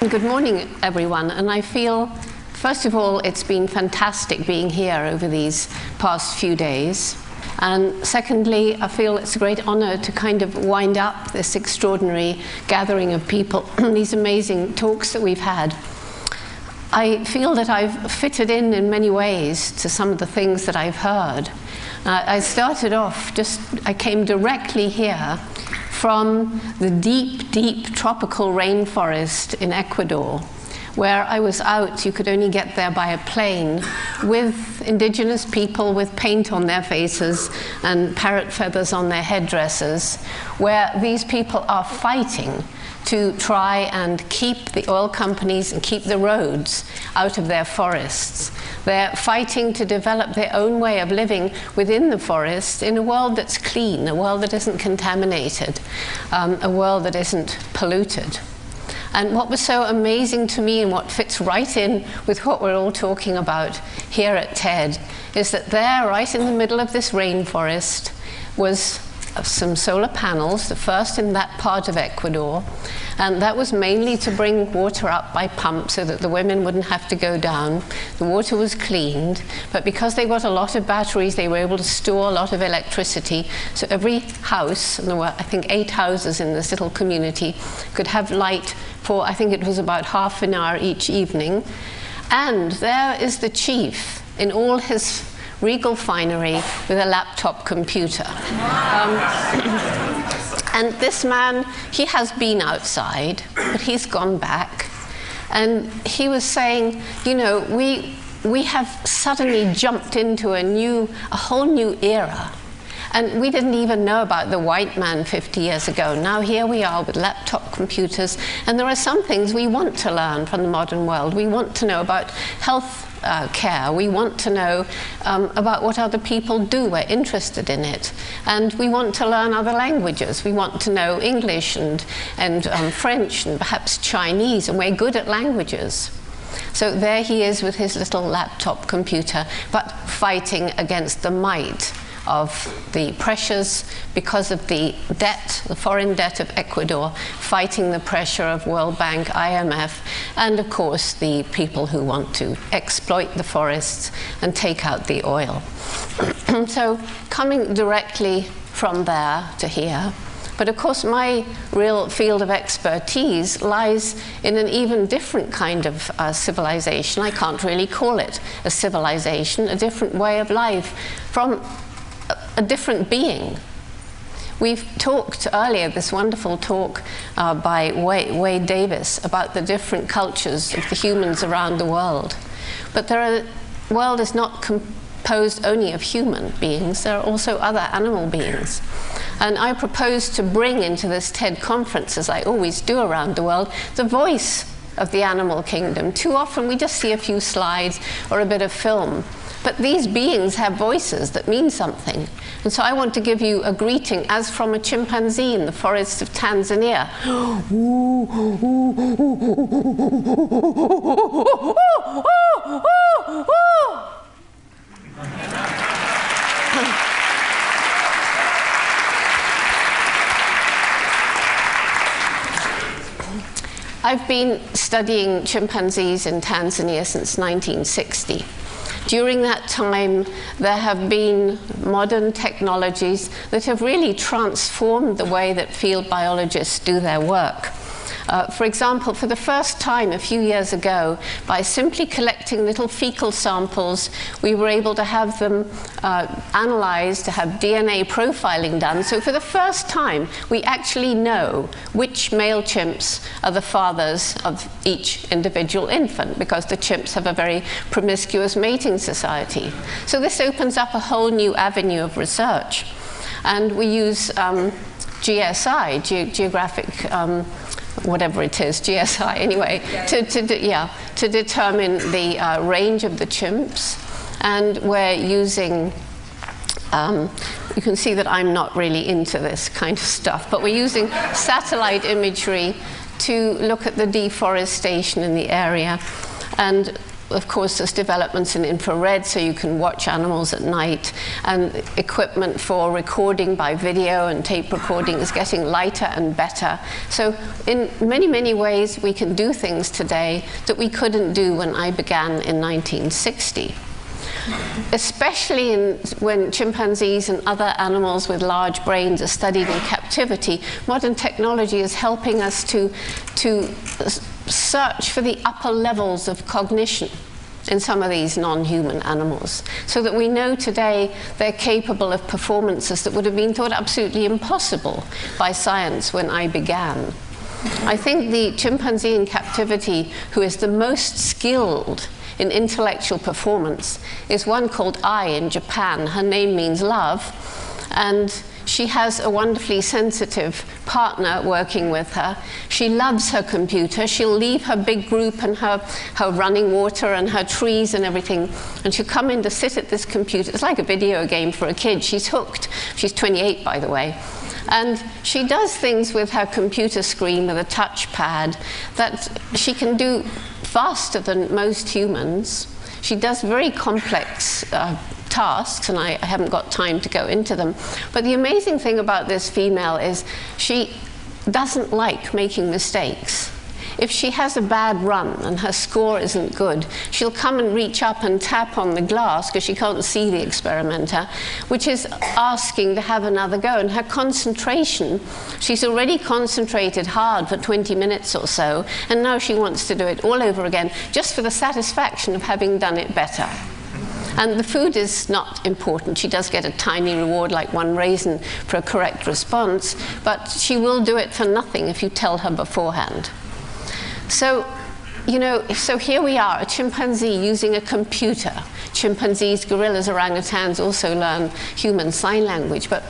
Good morning, everyone, and I feel, first of all, it's been fantastic being here over these past few days. And secondly, I feel it's a great honor to kind of wind up this extraordinary gathering of people, these amazing talks that we've had. I feel that I've fitted in many ways to some of the things that I've heard. I started off I came directly here from the deep, deep tropical rainforest in Ecuador, where I was out, you could only get there by a plane, with indigenous people with paint on their faces and parrot feathers on their headdresses, where these people are fighting to try and keep the oil companies and keep the roads out of their forests. They're fighting to develop their own way of living within the forest in a world that's clean, a world that isn't contaminated, a world that isn't polluted. And what was so amazing to me, and what fits right in with what we're all talking about here at TED, is that there, right in the middle of this rainforest, was some solar panels, the first in that part of Ecuador, and that was mainly to bring water up by pump so that the women wouldn't have to go down. The water was cleaned, but because they got a lot of batteries, they were able to store a lot of electricity, so every house, and there were, I think, 8 houses in this little community, could have light for, I think it was about half an hour each evening. And there is the chief in all his regal finery with a laptop computer. And this man, he has been outside, but he's gone back. And he was saying, you know, we have suddenly jumped into a whole new era. And we didn't even know about the white man 50 years ago. Now here we are with laptop computers, and there are some things we want to learn from the modern world. We want to know about health care. We want to know about what other people do. We're interested in it. And we want to learn other languages. We want to know English and French and perhaps Chinese, and we're good at languages. So there he is with his little laptop computer, but fighting against the might of the pressures because of the debt, the foreign debt of Ecuador, fighting the pressure of World Bank, IMF, and of course the people who want to exploit the forests and take out the oil. So coming directly from there to here, but of course my real field of expertise lies in an even different kind of civilization. I can't really call it a civilization, a different way of life from a different being. We've talked earlier, this wonderful talk by Wade Davis about the different cultures of the humans around the world. But the world is not composed only of human beings, there are also other animal beings. And I propose to bring into this TED conference, as I always do around the world, the voice of the animal kingdom. Too often we just see a few slides or a bit of film. But these beings have voices that mean something. And so I want to give you a greeting as from a chimpanzee in the forests of Tanzania. I've been studying chimpanzees in Tanzania since 1960. During that time, there have been modern technologies that have really transformed the way that field biologists do their work. For example, for the first time a few years ago, by simply collecting little fecal samples, we were able to have them analyzed, to have DNA profiling done. So for the first time, we actually know which male chimps are the fathers of each individual infant, because the chimps have a very promiscuous mating society. So this opens up a whole new avenue of research. And we use GSI, geographic whatever it is, GSI anyway, to determine the range of the chimps. And we're using, you can see that I'm not really into this kind of stuff, but we're using satellite imagery to look at the deforestation in the area. And of course, there's developments in infrared, so you can watch animals at night, and equipment for recording by video and tape recording is getting lighter and better. So in many, many ways, we can do things today that we couldn't do when I began in 1960. Especially when chimpanzees and other animals with large brains are studied in captivity, modern technology is helping us to search for the upper levels of cognition in some of these non-human animals, so that we know today they're capable of performances that would have been thought absolutely impossible by science when I began. I think the chimpanzee in captivity who is the most skilled in intellectual performance is one called Ai in Japan. Her name means love, and she has a wonderfully sensitive partner working with her. She loves her computer. She'll leave her big group and her running water and her trees and everything, and she'll come in to sit at this computer. It's like a video game for a kid. She's hooked. She's 28, by the way. And she does things with her computer screen with a touchpad that she can do faster than most humans. She does very complex tasks, and I haven't got time to go into them. But the amazing thing about this female is she doesn't like making mistakes. If she has a bad run and her score isn't good, she'll come and reach up and tap on the glass, because she can't see the experimenter, which is asking to have another go. And her concentration, she's already concentrated hard for 20 minutes or so, and now she wants to do it all over again, just for the satisfaction of having done it better. And the food is not important. She does get a tiny reward, like 1 raisin, for a correct response, but she will do it for nothing if you tell her beforehand. So, you know, so here we are, a chimpanzee using a computer. Chimpanzees, gorillas, orangutans also learn human sign language. But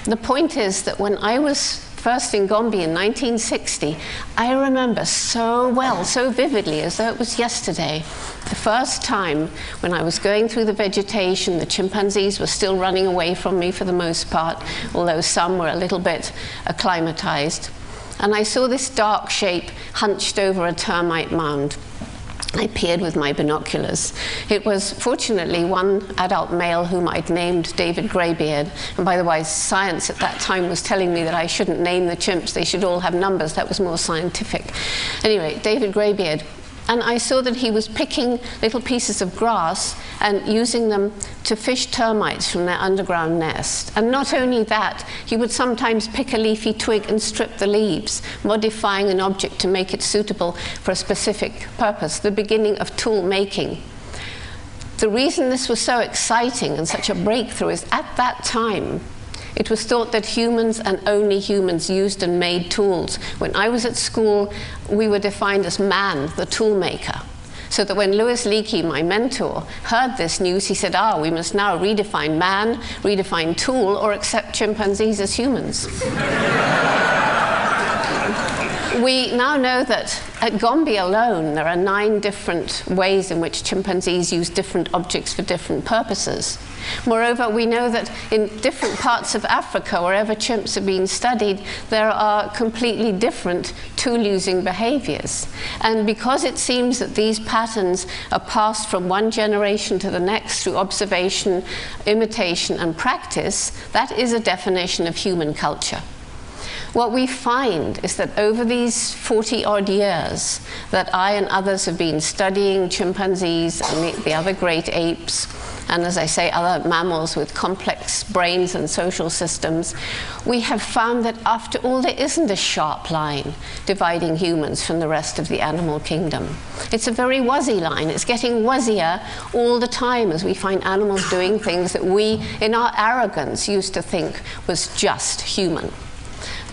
the point is that when I was first in Gombe in 1960, I remember so well, so vividly, as though it was yesterday, the first time when I was going through the vegetation. The chimpanzees were still running away from me for the most part, although some were a little bit acclimatized. And I saw this dark shape hunched over a termite mound. I peered with my binoculars. It was, fortunately, one adult male whom I'd named David Greybeard. And by the way, science at that time was telling me that I shouldn't name the chimps. They should all have numbers. That was more scientific. Anyway, David Greybeard. And I saw that he was picking little pieces of grass and using them to fish termites from their underground nest. And not only that, he would sometimes pick a leafy twig and strip the leaves, modifying an object to make it suitable for a specific purpose, the beginning of tool making. The reason this was so exciting and such a breakthrough is at that time, it was thought that humans and only humans used and made tools. When I was at school, we were defined as man, the tool maker. So that when Louis Leakey, my mentor, heard this news, he said, we must now redefine man, redefine tool, or accept chimpanzees as humans. We now know that at Gombe alone, there are 9 different ways in which chimpanzees use different objects for different purposes. Moreover, we know that in different parts of Africa, wherever chimps are being studied, there are completely different tool-using behaviors. And because it seems that these patterns are passed from one generation to the next through observation, imitation, and practice, that is a definition of human culture. What we find is that over these 40-odd years that I and others have been studying chimpanzees and the other great apes, and as I say, other mammals with complex brains and social systems, we have found that after all, there isn't a sharp line dividing humans from the rest of the animal kingdom. It's a very wuzzy line. It's getting wuzzier all the time as we find animals doing things that we, in our arrogance, used to think was just human.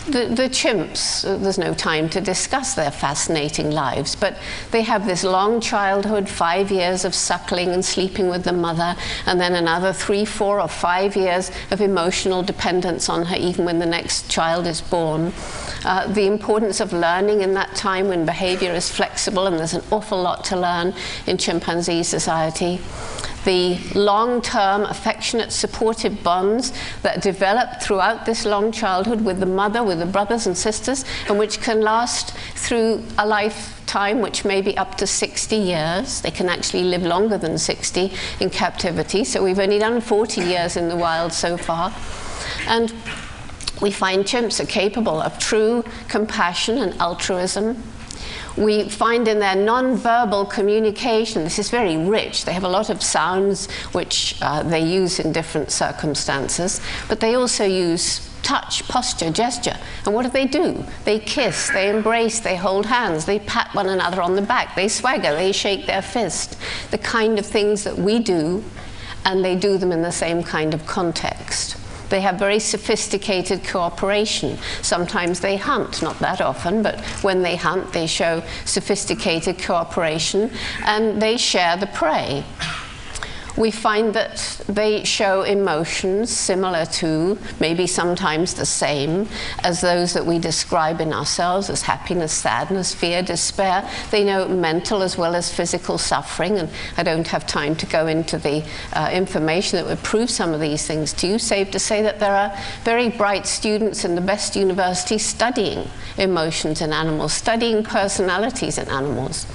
The chimps, there's no time to discuss their fascinating lives, but they have this long childhood, 5 years of suckling and sleeping with the mother, and then another 3, 4, or 5 years of emotional dependence on her even when the next child is born. The importance of learning in that time when behavior is flexible, and there's an awful lot to learn in chimpanzee society. the long-term affectionate supportive bonds that develop throughout this long childhood with the mother, with the brothers and sisters, and which can last through a lifetime which may be up to 60 years. They can actually live longer than 60 in captivity, so we've only done 40 years in the wild so far. And we find chimps are capable of true compassion and altruism. We find in their non-verbal communication, this is very rich. They have a lot of sounds which they use in different circumstances, but they also use touch, posture, gesture. And what do? They kiss, they embrace, they hold hands, they pat one another on the back, they swagger, they shake their fist. The kind of things that we do, and they do them in the same kind of context. They have very sophisticated cooperation. Sometimes they hunt, not that often, but when they hunt, they show sophisticated cooperation, and they share the prey. We find that they show emotions similar to, maybe sometimes the same, as those that we describe in ourselves as happiness, sadness, fear, despair. They know mental as well as physical suffering, and I don't have time to go into the information that would prove some of these things to you, save to say that there are very bright students in the best universities studying emotions in animals, studying personalities in animals.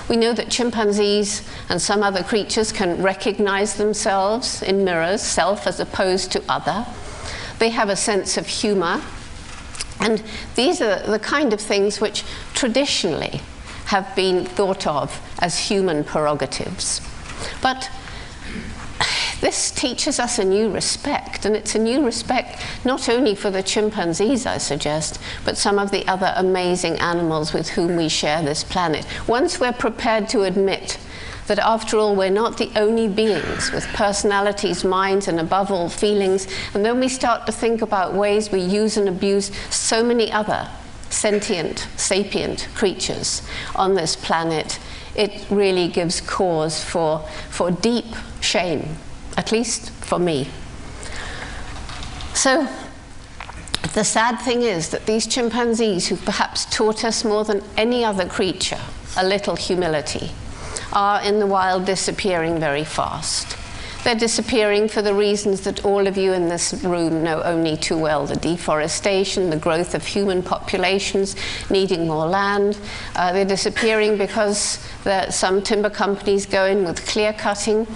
We know that chimpanzees and some other creatures can recognize themselves in mirrors, self as opposed to other. They have a sense of humor. And these are the kind of things which traditionally have been thought of as human prerogatives. But this teaches us a new respect, and it's a new respect not only for the chimpanzees, I suggest, but some of the other amazing animals with whom we share this planet. Once we're prepared to admit that after all, we're not the only beings with personalities, minds, and above all, feelings, and then we start to think about ways we use and abuse so many other sentient, sapient creatures on this planet, it really gives cause for deep shame, at least for me. So the sad thing is that these chimpanzees, who've perhaps taught us more than any other creature a little humility, are in the wild disappearing very fast. They're disappearing for the reasons that all of you in this room know only too well: the deforestation, the growth of human populations needing more land. They're disappearing because some timber companies go in with clear cutting.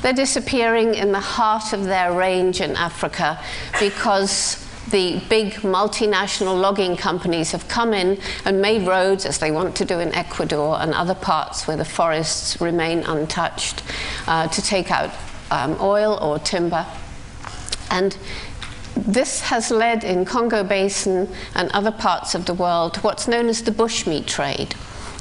They're disappearing in the heart of their range in Africa because the big multinational logging companies have come in and made roads, as they want to do in Ecuador and other parts where the forests remain untouched, to take out oil or timber. And this has led in Congo Basin and other parts of the world to what's known as the bushmeat trade.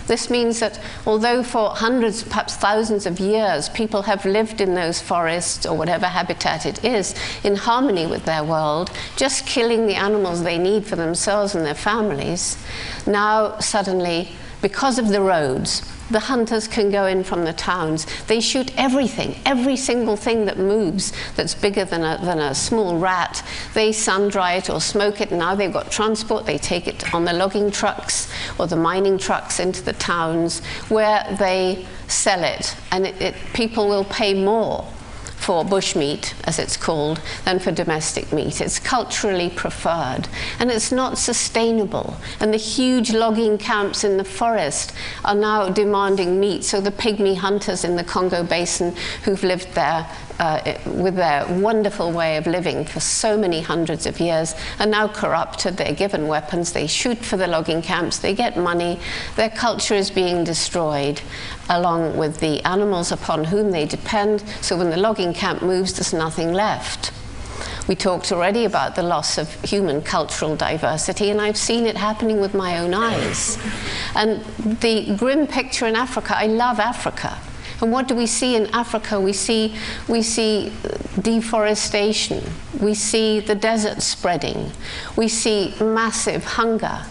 This means that although for hundreds, perhaps thousands of years, people have lived in those forests or whatever habitat it is in harmony with their world, just killing the animals they need for themselves and their families, now suddenly, because of the roads, the hunters can go in from the towns. They shoot everything, every single thing that moves that's bigger than a small rat. They sun-dry it or smoke it. Now they've got transport. They take it on the logging trucks or the mining trucks into the towns where they sell it. And people will pay more for bushmeat, as it's called, than for domestic meat. It's culturally preferred, and it's not sustainable. And the huge logging camps in the forest are now demanding meat, so the pygmy hunters in the Congo Basin who've lived there with their wonderful way of living for so many hundreds of years are now corrupted. They're given weapons, they shoot for the logging camps, they get money, their culture is being destroyed along with the animals upon whom they depend. So when the logging camp moves, there's nothing left. We talked already about the loss of human cultural diversity, and I've seen it happening with my own eyes. And the grim picture in Africa, I love Africa. And what do we see in Africa? We see deforestation. We see the desert spreading. We see massive hunger.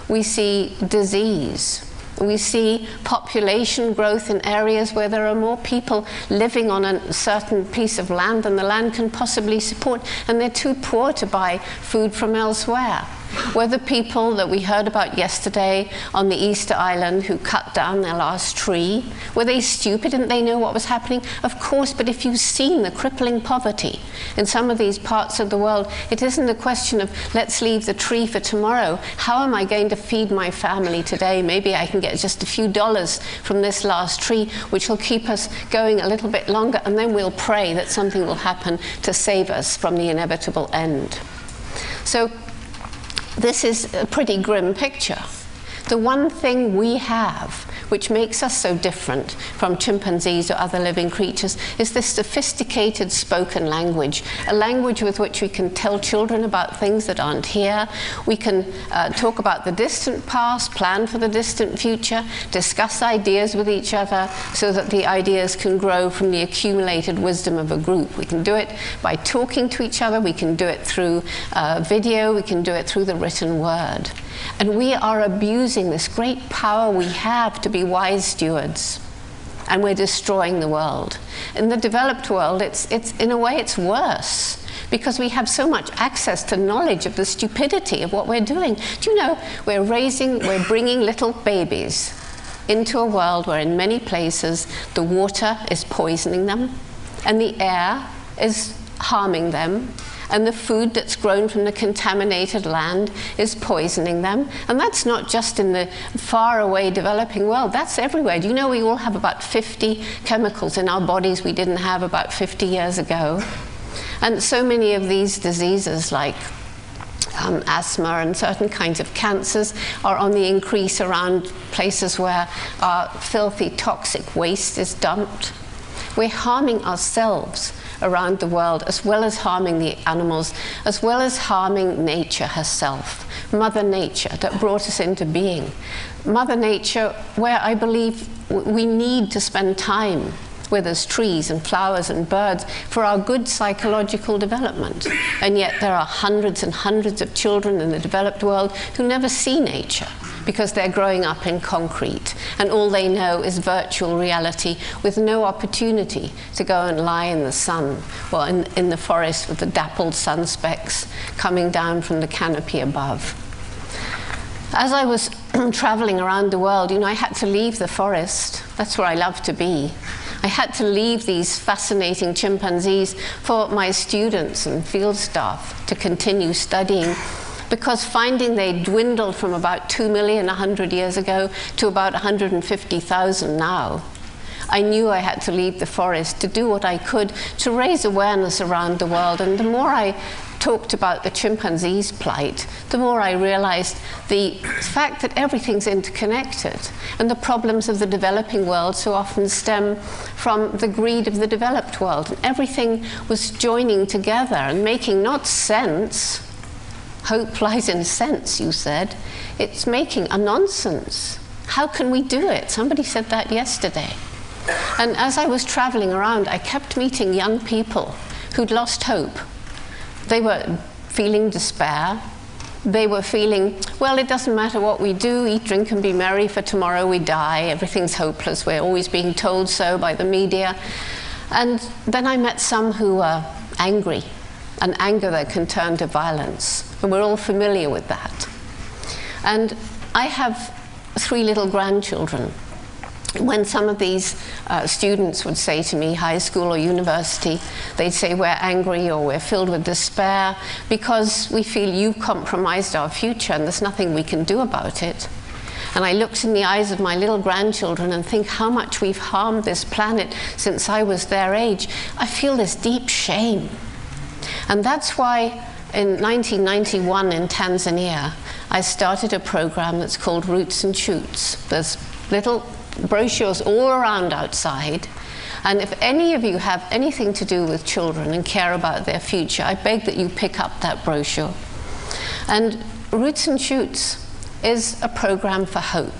We see disease. We see population growth in areas where there are more people living on a certain piece of land than the land can possibly support, and they're too poor to buy food from elsewhere. Were the people that we heard about yesterday on the Easter Island who cut down their last tree, were they stupid? Didn't they know what was happening? Of course, but if you've seen the crippling poverty in some of these parts of the world, it isn't a question of let's leave the tree for tomorrow. How am I going to feed my family today? Maybe I can get just a few dollars from this last tree, which will keep us going a little bit longer, and then we'll pray that something will happen to save us from the inevitable end. So this is a pretty grim picture. The one thing we have which makes us so different from chimpanzees or other living creatures is this sophisticated spoken language, a language with which we can tell children about things that aren't here. We can talk about the distant past, plan for the distant future, discuss ideas with each other so that the ideas can grow from the accumulated wisdom of a group. We can do it by talking to each other, we can do it through video, we can do it through the written word. And we are abusing this great power we have to be wise stewards, and we're destroying the world. In the developed world, it's in a way it's worse, because we have so much access to knowledge of the stupidity of what we're doing. Do you know, we're bringing little babies into a world where in many places the water is poisoning them, and the air is harming them, and the food that's grown from the contaminated land is poisoning them. And that's not just in the faraway developing world, that's everywhere. Do you know we all have about 50 chemicals in our bodies we didn't have about 50 years ago? And so many of these diseases like asthma and certain kinds of cancers are on the increase around places where our filthy, toxic waste is dumped. We're harming ourselves around the world, as well as harming the animals, as well as harming nature herself. Mother Nature that brought us into being. Mother Nature, where I believe we need to spend time with as trees and flowers and birds for our good psychological development. And yet there are hundreds and hundreds of children in the developed world who never see nature, because they're growing up in concrete, and all they know is virtual reality with no opportunity to go and lie in the sun or in the forest with the dappled sun specks coming down from the canopy above. As I was traveling around the world, you know, I had to leave the forest. That's where I love to be. I had to leave these fascinating chimpanzees for my students and field staff to continue studying, because finding they dwindled from about 2 million 100 years ago to about 150,000 now, I knew I had to leave the forest to do what I could to raise awareness around the world. And the more I talked about the chimpanzee's plight, the more I realized the fact that everything's interconnected, and the problems of the developing world so often stem from the greed of the developed world. And everything was joining together and making not sense. Hope lies in sense, you said. It's making a nonsense. How can we do it? Somebody said that yesterday. And as I was traveling around, I kept meeting young people who'd lost hope. They were feeling despair. They were feeling, well, it doesn't matter what we do, eat, drink, and be merry, for tomorrow we die. Everything's hopeless. We're always being told so by the media. And then I met some who were angry, an anger that can turn to violence. And we're all familiar with that. And I have 3 little grandchildren. When some of these students would say to me, high school or university, they'd say, we're angry or we're filled with despair because we feel you've compromised our future and there's nothing we can do about it. And I looked in the eyes of my little grandchildren and think how much we've harmed this planet since I was their age. I feel this deep shame. And that's why in 1991 in Tanzania, I started a program that's called Roots and Shoots. There's little brochures all around outside, and if any of you have anything to do with children and care about their future, I beg that you pick up that brochure. And Roots and Shoots is a program for hope.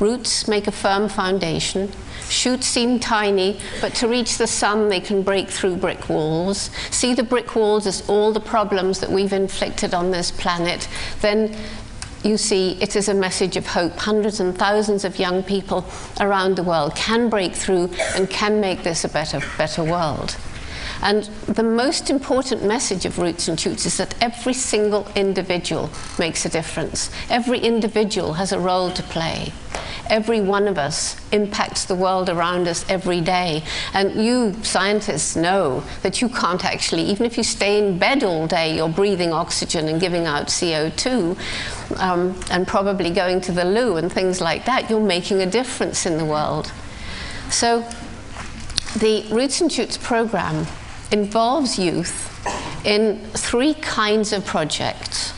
Roots make a firm foundation. Shoots seem tiny, but to reach the sun they can break through brick walls. See the brick walls as all the problems that we've inflicted on this planet. Then you see, it is a message of hope. Hundreds and thousands of young people around the world can break through and can make this a better world. And the most important message of Roots and Shoots is that every single individual makes a difference. Every individual has a role to play. Every one of us impacts the world around us every day. And you scientists know that you can't actually, even if you stay in bed all day, you're breathing oxygen and giving out CO2, and probably going to the loo and things like that. You're making a difference in the world. So the Roots and Shoots program involves youth in 3 kinds of projects.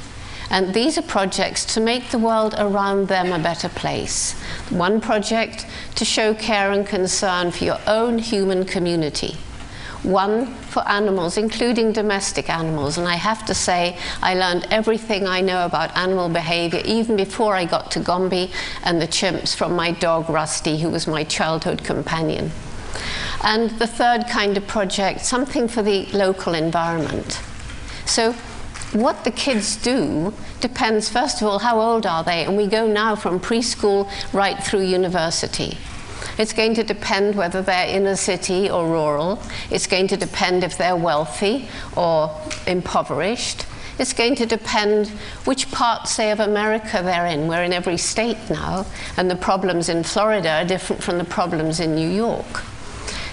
And these are projects to make the world around them a better place. One project to show care and concern for your own human community. One for animals, including domestic animals. And I have to say, I learned everything I know about animal behavior, even before I got to Gombe and the chimps, from my dog Rusty, who was my childhood companion. And the third kind of project, something for the local environment. So what the kids do depends, first of all, how old are they? And we go now from preschool right through university. It's going to depend whether they're inner city or rural. It's going to depend if they're wealthy or impoverished. It's going to depend which part, say, of America they're in. We're in every state now, and the problems in Florida are different from the problems in New York.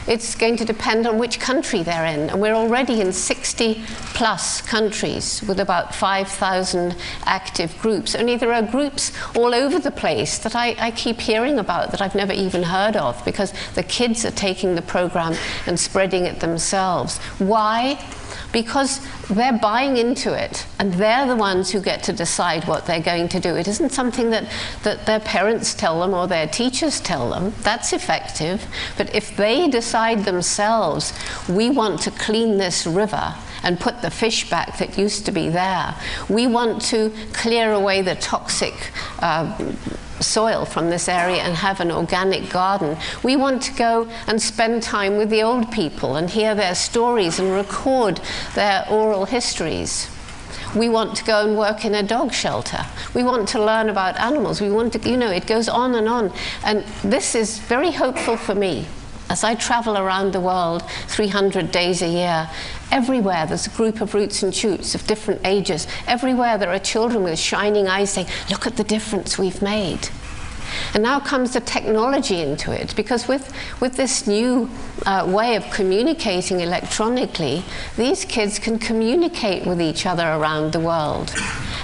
It's going to depend on which country they're in. And we're already in 60+ countries with about 5,000 active groups. Only there are groups all over the place that I keep hearing about that I've never even heard of, because the kids are taking the program and spreading it themselves. Why? Because they're buying into it, and they're the ones who get to decide what they're going to do. It isn't something that their parents tell them or their teachers tell them. That's effective. But if they decide themselves, we want to clean this river and put the fish back that used to be there. We want to clear away the toxic soil from this area and have an organic garden. We want to go and spend time with the old people and hear their stories and record their oral histories. We want to go and work in a dog shelter. We want to learn about animals. We want to, it goes on. And this is very hopeful for me. As I travel around the world 300 days a year, everywhere there's a group of Roots and Shoots of different ages. Everywhere there are children with shining eyes saying, look at the difference we've made. And now comes the technology into it, because with this new way of communicating electronically, these kids can communicate with each other around the world.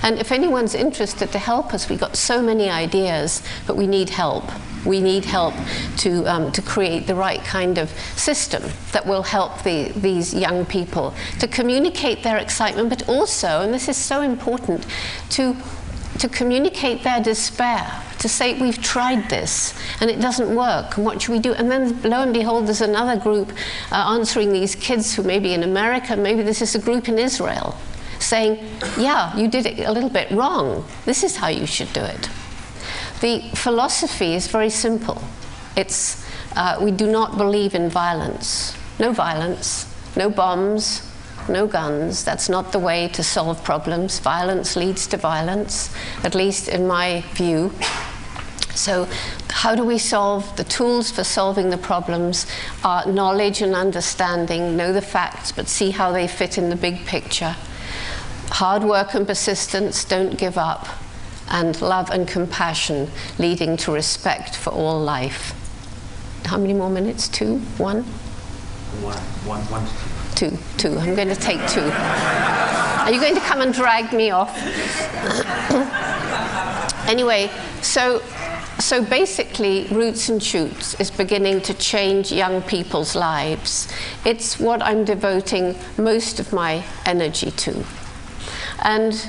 And if anyone's interested to help us, we've got so many ideas, but we need help. We need help to create the right kind of system that will help these young people to communicate their excitement, but also, and this is so important, to communicate their despair, to say, we've tried this and it doesn't work, and what should we do? And then lo and behold, there's another group answering these kids who may be in America, maybe this is a group in Israel, saying, yeah, you did it a little bit wrong. This is how you should do it. The philosophy is very simple. It's, we do not believe in violence. No violence, no bombs, no guns. That's not the way to solve problems. Violence leads to violence, at least in my view. So how do we solve? The tools for solving the problems are knowledge and understanding. Know the facts, but see how they fit in the big picture. Hard work and persistence, don't give up. And love and compassion, leading to respect for all life. How many more minutes? 2? 1? One. Two. I'm going to take 2. Are you going to come and drag me off? Anyway, so basically, Roots and Shoots is beginning to change young people's lives. It's what I'm devoting most of my energy to. And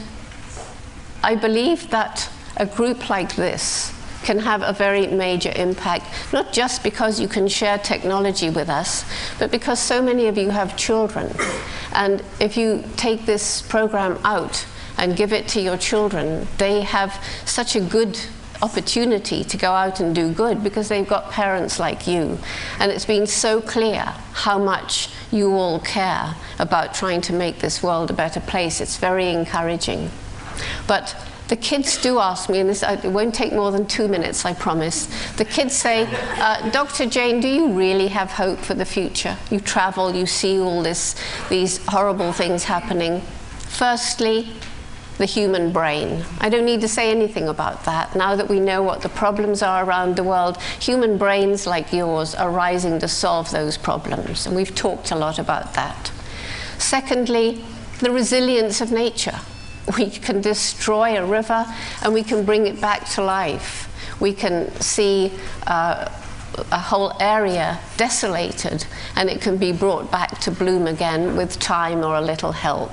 I believe that a group like this can have a very major impact, not just because you can share technology with us, but because so many of you have children. And if you take this program out and give it to your children, they have such a good opportunity to go out and do good because they've got parents like you. And it's been so clear how much you all care about trying to make this world a better place. It's very encouraging. But the kids do ask me, and this, it won't take more than 2 minutes, I promise. The kids say, Dr. Jane, do you really have hope for the future? You travel, you see all these horrible things happening. Firstly, the human brain. I don't need to say anything about that. Now that we know what the problems are around the world, human brains like yours are rising to solve those problems, and we've talked a lot about that. Secondly, the resilience of nature. We can destroy a river and we can bring it back to life. We can see a whole area desolated and it can be brought back to bloom again with time or a little help.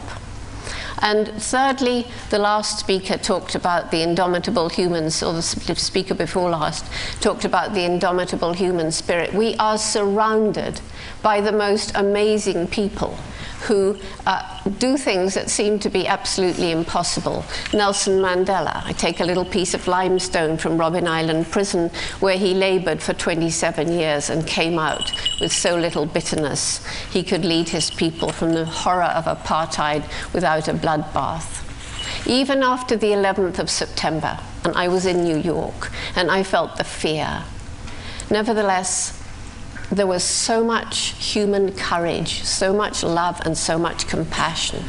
And thirdly, the last speaker talked about the indomitable humans, or the speaker before last talked about the indomitable human spirit. We are surrounded by the most amazing people who do things that seem to be absolutely impossible. Nelson Mandela. I take a little piece of limestone from Robben Island prison where he labored for 27 years and came out with so little bitterness. He could lead his people from the horror of apartheid without a bloodbath. Even after the 11th of September, and I was in New York, and I felt the fear. Nevertheless, there was so much human courage, so much love, and so much compassion.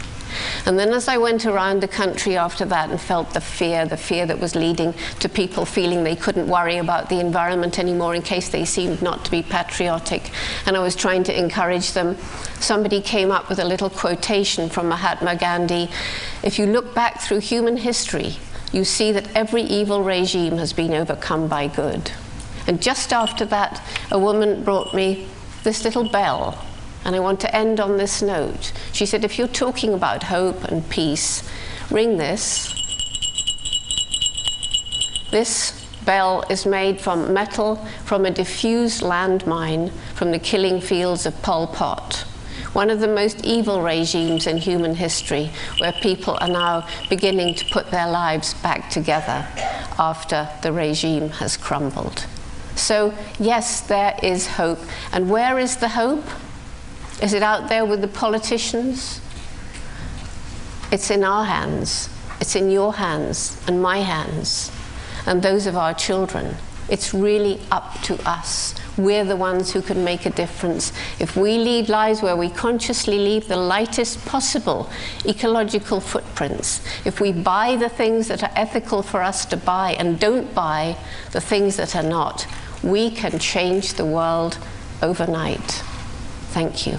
And then as I went around the country after that and felt the fear that was leading to people feeling they couldn't worry about the environment anymore in case they seemed not to be patriotic, and I was trying to encourage them, somebody came up with a little quotation from Mahatma Gandhi. If you look back through human history, you see that every evil regime has been overcome by good. And just after that, a woman brought me this little bell, and I want to end on this note. She said, if you're talking about hope and peace, ring this. This bell is made from metal from a diffused landmine from the killing fields of Pol Pot, one of the most evil regimes in human history, where people are now beginning to put their lives back together after the regime has crumbled. So, yes, there is hope. And where is the hope? Is it out there with the politicians? It's in our hands. It's in your hands and my hands and those of our children. It's really up to us. We're the ones who can make a difference. If we lead lives where we consciously leave the lightest possible ecological footprints, if we buy the things that are ethical for us to buy and don't buy the things that are not, we can change the world overnight. Thank you.